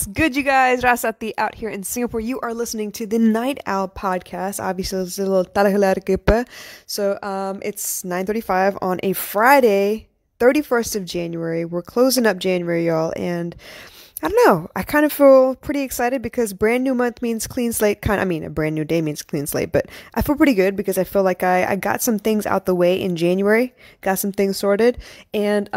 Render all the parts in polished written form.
What's good, you guys? Rasati out here in Singapore. You are listening to the Night Owl podcast. Obviously, it's a little talahalarkipa. So, it's 9:35 on a Friday, 31st of January. We're closing up January, y'all, and I don't know. I kind of feel pretty excited because brand new month means clean slate. A brand new day means clean slate, but I feel pretty good because I feel like I got some things out the way in January, got some things sorted, and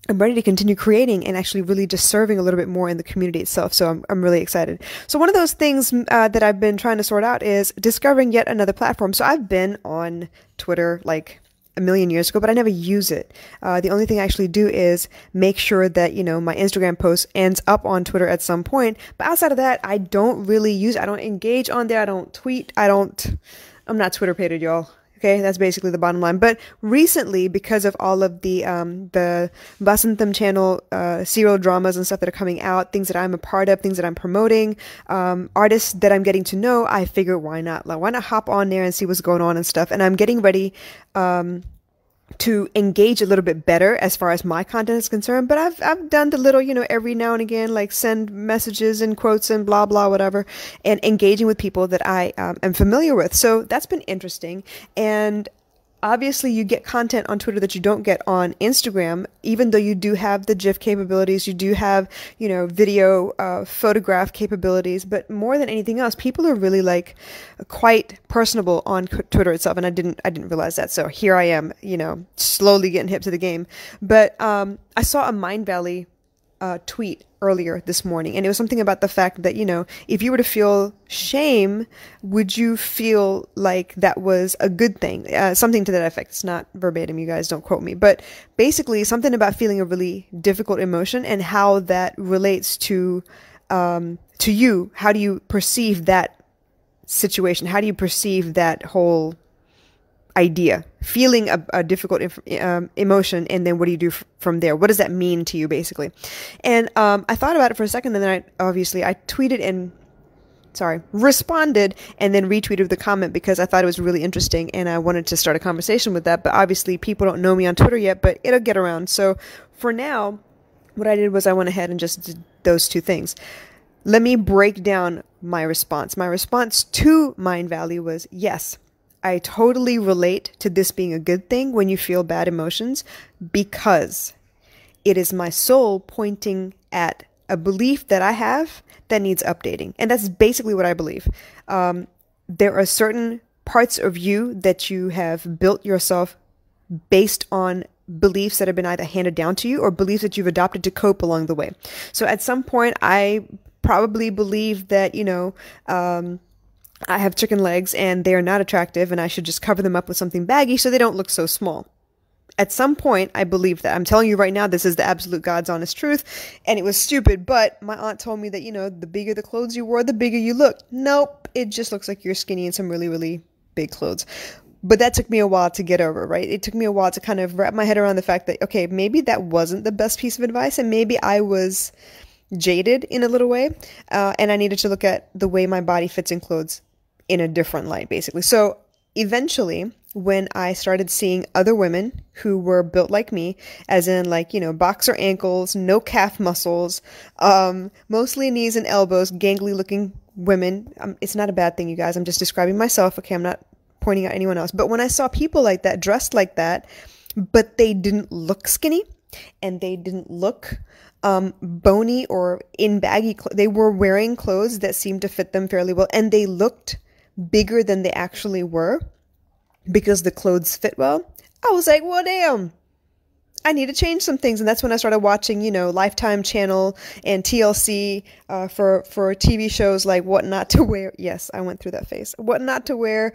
I'm ready to continue creating and actually really just serving a little bit more in the community itself. So I'm really excited. So one of those things that I've been trying to sort out is discovering yet another platform. So I've been on Twitter like a million years ago, but I never use it. The only thing I actually do is make sure that, my Instagram post ends up on Twitter at some point. But outside of that, I don't really use it. I don't engage on there. I don't tweet. I'm not Twitter pated, y'all. Okay, that's basically the bottom line. But recently, because of all of the Vasantham channel serial dramas and stuff that are coming out, things that I'm a part of, things that I'm promoting, artists that I'm getting to know, I figure why not? Like, why not hop on there and see what's going on and stuff? And I'm getting ready to engage a little bit better as far as my content is concerned. But I've done the little, every now and again, like send messages and quotes and blah, blah, whatever, and engaging with people that I am familiar with. So that's been interesting. And obviously you get content on Twitter that you don't get on Instagram, even though you do have the GIF capabilities, you do have, video, photograph capabilities, but more than anything else, people are really like quite personable on Twitter itself. And I didn't realize that. So here I am, slowly getting hip to the game. But, I saw a Mindvalley tweet earlier this morning, and it was something about the fact that, if you were to feel shame, would you feel like that was a good thing? Something to that effect. It's not verbatim, you guys don't quote me, but basically something about feeling a really difficult emotion and how that relates to you. How do you perceive that situation? How do you perceive that whole idea, feeling a difficult emotion, and then what do you do from there? What does that mean to you, basically? And I thought about it for a second, and then I responded and then retweeted the comment because I thought it was really interesting and I wanted to start a conversation with that. But obviously people don't know me on Twitter yet, but it'll get around. So for now, what I did was I went ahead and just did those two things. Let me break down my response. My response to Mindvalley was, yes, I totally relate to this being a good thing when you feel bad emotions, because it is my soul pointing at a belief that I have that needs updating. And that's basically what I believe. There are certain parts of you that you have built yourself based on beliefs that have been either handed down to you or beliefs that you've adopted to cope along the way. So at some point, I probably believe that, I have chicken legs and they are not attractive and I should just cover them up with something baggy so they don't look so small. At some point, I believed that. I'm telling you right now, this is the absolute God's honest truth. And it was stupid, but my aunt told me that, the bigger the clothes you wore, the bigger you look. Nope, it just looks like you're skinny in some really, really big clothes. But that took me a while to get over, right? It took me a while to kind of wrap my head around the fact that, okay, maybe that wasn't the best piece of advice and maybe I was jaded in a little way. And I needed to look at the way my body fits in clothes in a different light, basically. So eventually, when I started seeing other women who were built like me, as in like, boxer ankles, no calf muscles, mostly knees and elbows, gangly looking women. It's not a bad thing, you guys. I'm just describing myself. Okay, I'm not pointing out anyone else. But when I saw people like that, dressed like that, but they didn't look skinny and they didn't look bony or in baggy clothes. They were wearing clothes that seemed to fit them fairly well, and they looked bigger than they actually were because the clothes fit well. I was like, well, damn, I need to change some things. And that's when I started watching, Lifetime Channel and TLC for TV shows like What Not to Wear. Yes, I went through that phase. What Not to Wear.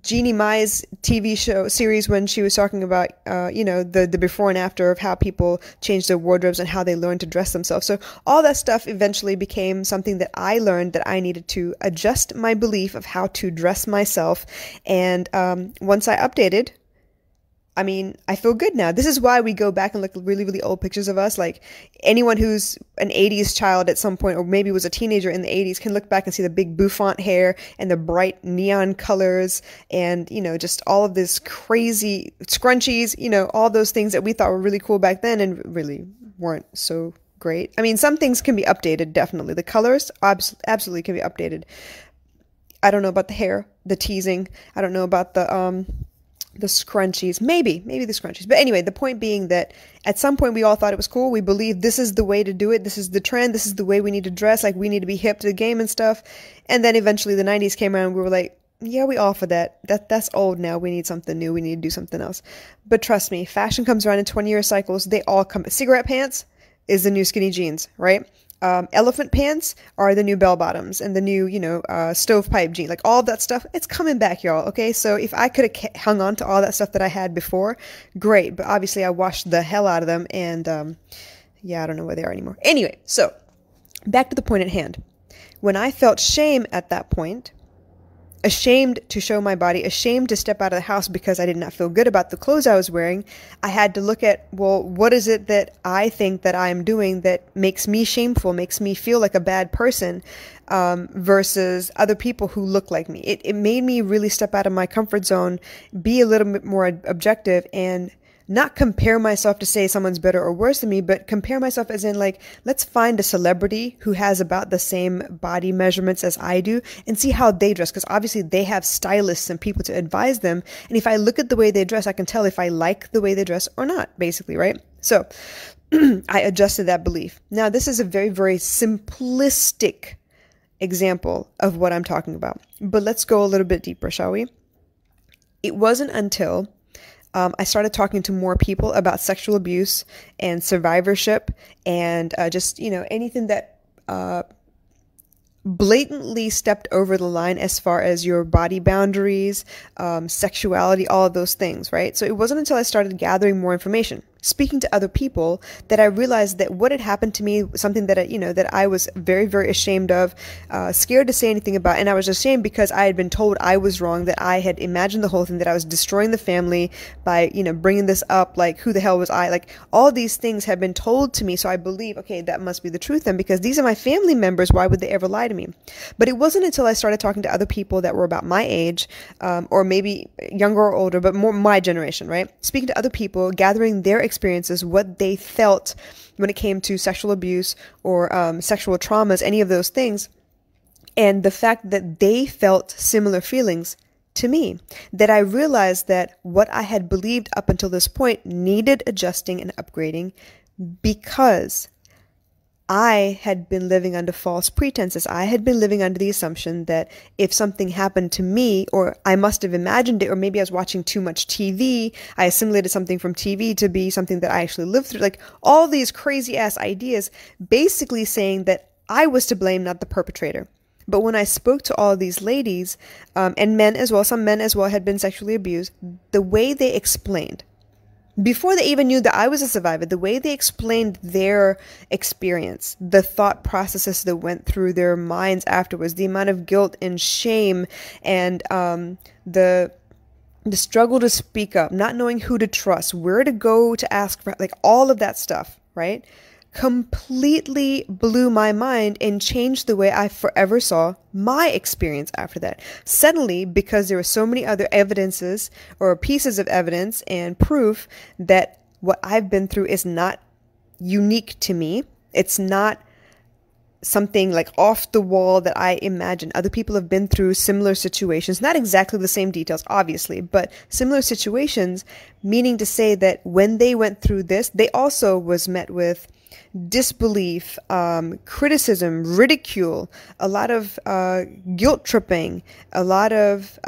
Jeannie Mai's TV show series when she was talking about, the before and after of how people changed their wardrobes and how they learned to dress themselves. So all that stuff eventually became something that I learned that I needed to adjust my belief of how to dress myself. And once I updated, I feel good now. This is why we go back and look at really, really old pictures of us. Like anyone who's an 80s child at some point, or maybe was a teenager in the 80s, can look back and see the big bouffant hair and the bright neon colors and, just all of this crazy scrunchies, all those things that we thought were really cool back then and really weren't so great. I mean, some things can be updated, definitely. The colors absolutely can be updated. I don't know about the hair, the teasing. I don't know about the scrunchies. Maybe the scrunchies. But anyway, the point being that at some point we all thought it was cool. We believed this is the way to do it. This is the trend. This is the way we need to dress. Like, we need to be hip to the game and stuff. And then eventually the 90s came around and we were like, yeah, we all for that. That's old now. We need something new. We need to do something else. But trust me, fashion comes around in 20-year cycles. They all come. Cigarette pants is the new skinny jeans, right? Elephant pants are the new bell bottoms and the new, stovepipe jean, like all that stuff. It's coming back, y'all. Okay. So if I could have hung on to all that stuff that I had before, great. But obviously I washed the hell out of them. And, I don't know where they are anymore. Anyway, so back to the point at hand. When I felt shame at that point, ashamed to show my body, ashamed to step out of the house because I did not feel good about the clothes I was wearing, I had to look at, well, what is it that I think that I'm doing that makes me shameful, makes me feel like a bad person, versus other people who look like me. It made me really step out of my comfort zone, be a little bit more objective, and not compare myself to say someone's better or worse than me, but compare myself as in, like, let's find a celebrity who has about the same body measurements as I do and see how they dress. Because obviously they have stylists and people to advise them. And if I look at the way they dress, I can tell if I like the way they dress or not, basically, right? So I adjusted that belief. Now, this is a very, very simplistic example of what I'm talking about. But let's go a little bit deeper, shall we? It wasn't until I started talking to more people about sexual abuse and survivorship and just, anything that blatantly stepped over the line as far as your body boundaries, sexuality, all of those things, right? So it wasn't until I started gathering more information, speaking to other people, that I realized that what had happened to me was something that that I was very, very ashamed of, scared to say anything about. And I was ashamed because I had been told I was wrong, that I had imagined the whole thing, that I was destroying the family by, bringing this up. Like, who the hell was I? Like, all these things had been told to me. So I believe, okay, that must be the truth then, because these are my family members. Why would they ever lie to me? But it wasn't until I started talking to other people that were about my age, or maybe younger or older, but more my generation, right? Speaking to other people, gathering their experiences, what they felt when it came to sexual abuse or sexual traumas, any of those things, and the fact that they felt similar feelings to me, that I realized that what I had believed up until this point needed adjusting and upgrading, because I had been living under false pretenses. I had been living under the assumption that if something happened to me, or I must have imagined it, or maybe I was watching too much TV, I assimilated something from TV to be something that I actually lived through. Like, all these crazy ass ideas, basically saying that I was to blame, not the perpetrator. But when I spoke to all of these ladies, and men as well, some men as well had been sexually abused, the way they explained, before they even knew that I was a survivor, the way they explained their experience, the thought processes that went through their minds afterwards, the amount of guilt and shame, and the struggle to speak up, not knowing who to trust, where to go to ask for, like, all of that stuff, right? Completely blew my mind and changed the way I forever saw my experience after that. Suddenly, because there were so many other evidences or pieces of evidence and proof that what I've been through is not unique to me. It's not something like off the wall that I imagine. Other people have been through similar situations, not exactly the same details, obviously, but similar situations, meaning to say that when they went through this, they also was met with disbelief, criticism, ridicule, a lot of guilt tripping, a lot of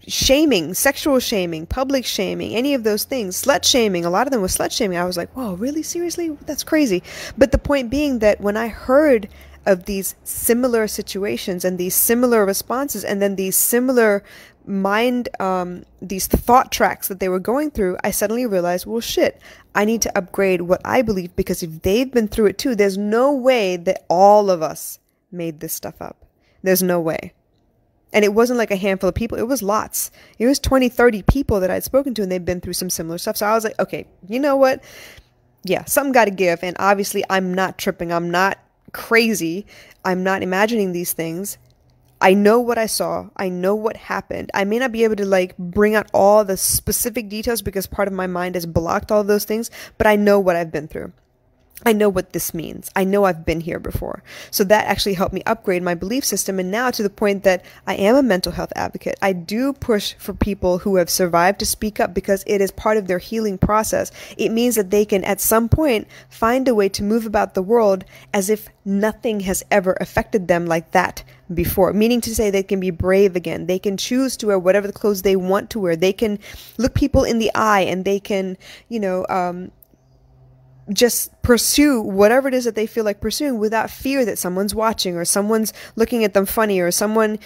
shaming, sexual shaming, public shaming, any of those things, slut shaming. A lot of them was slut shaming. I was like, whoa, really? Seriously? That's crazy. But the point being that when I heard of these similar situations and these similar responses, and then these similar these thought tracks that they were going through, I suddenly realized, well, shit, I need to upgrade what I believe, because if they've been through it too, there's no way that all of us made this stuff up. There's no way. And it wasn't like a handful of people. It was lots. It was 20, 30 people that I'd spoken to, and they've been through some similar stuff. So I was like, okay, you know what? Yeah, something got to give. And obviously I'm not tripping. I'm not crazy. I'm not imagining these things. I know what I saw. I know what happened. I may not be able to like bring out all the specific details because part of my mind has blocked all of those things, but I know what I've been through. I know what this means. I know I've been here before. So that actually helped me upgrade my belief system. And now to the point that I am a mental health advocate. I do push for people who have survived to speak up because it is part of their healing process. It means that they can at some point find a way to move about the world as if nothing has ever affected them like that before. Meaning to say they can be brave again. They can choose to wear whatever the clothes they want to wear. They can look people in the eye and they can, just pursue whatever it is that they feel like pursuing without fear that someone's watching or someone's looking at them funny or someone,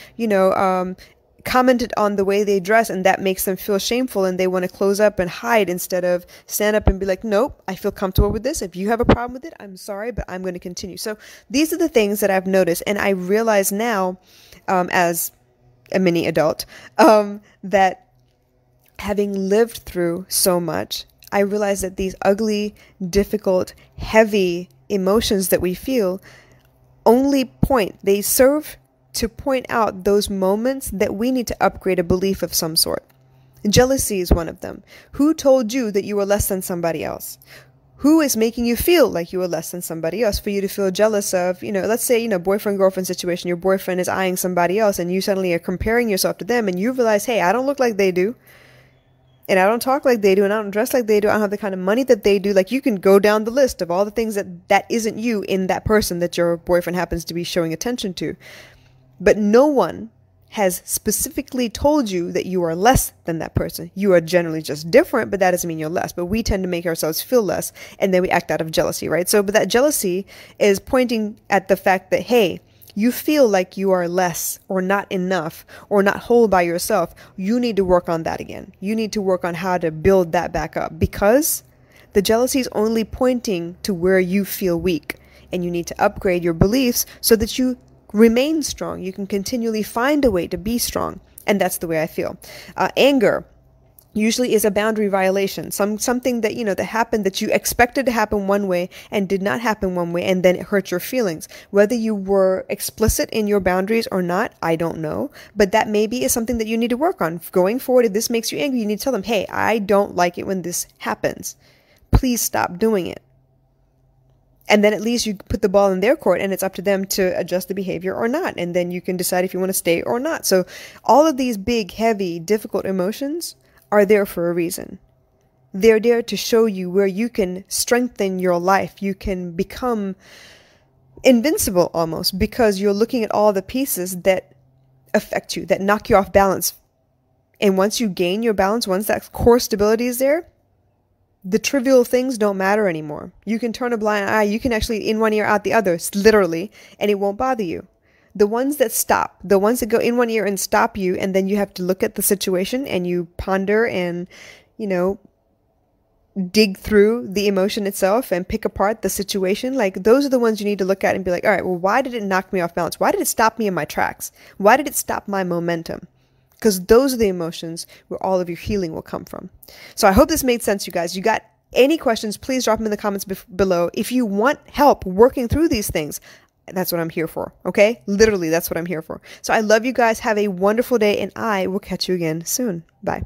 commented on the way they dress and that makes them feel shameful and they want to close up and hide instead of stand up and be like, nope, I feel comfortable with this. If you have a problem with it, I'm sorry, but I'm going to continue. So these are the things that I've noticed. And I realize now, as a mini adult, that having lived through so much, I realize that these ugly, difficult, heavy emotions that we feel they serve to point out those moments that we need to upgrade a belief of some sort. Jealousy is one of them. Who told you that you were less than somebody else? Who is making you feel like you are less than somebody else for you to feel jealous of, let's say, boyfriend-girlfriend situation, your boyfriend is eyeing somebody else and you suddenly are comparing yourself to them and you realize, hey, I don't look like they do. And I don't talk like they do, and I don't dress like they do. I don't have the kind of money that they do. Like, you can go down the list of all the things that isn't you in that person that your boyfriend happens to be showing attention to. But no one has specifically told you that you are less than that person. You are generally just different, but that doesn't mean you're less. But we tend to make ourselves feel less, and then we act out of jealousy, right? But that jealousy is pointing at the fact that, hey, you feel like you are less or not enough or not whole by yourself. You need to work on that again. You need to work on how to build that back up because the jealousy is only pointing to where you feel weak, and you need to upgrade your beliefs so that you remain strong. You can continually find a way to be strong. And that's the way I feel. Anger usually is a boundary violation, something that, that happened that you expected to happen one way and did not happen one way, and then it hurt your feelings. Whether you were explicit in your boundaries or not, I don't know, but that maybe is something that you need to work on. Going forward, if this makes you angry, you need to tell them, hey, I don't like it when this happens. Please stop doing it. And then at least you put the ball in their court and it's up to them to adjust the behavior or not. And then you can decide if you want to stay or not. So all of these big, heavy, difficult emotions are there for a reason. They're there to show you where you can strengthen your life. You can become invincible almost because you're looking at all the pieces that affect you, that knock you off balance. And once you gain your balance, once that core stability is there, the trivial things don't matter anymore. You can turn a blind eye. You can actually in one ear out the other, literally, and it won't bother you. The ones that stop, the ones that go in one ear and stop you, and then you have to look at the situation and you ponder and, dig through the emotion itself and pick apart the situation. Like, those are the ones you need to look at and be like, all right, well, why did it knock me off balance? Why did it stop me in my tracks? Why did it stop my momentum? Because those are the emotions where all of your healing will come from. So I hope this made sense, you guys. You got any questions, please drop them in the comments below. If you want help working through these things, that's what I'm here for, okay? Literally, that's what I'm here for. So I love you guys. Have a wonderful day, and I will catch you again soon. Bye.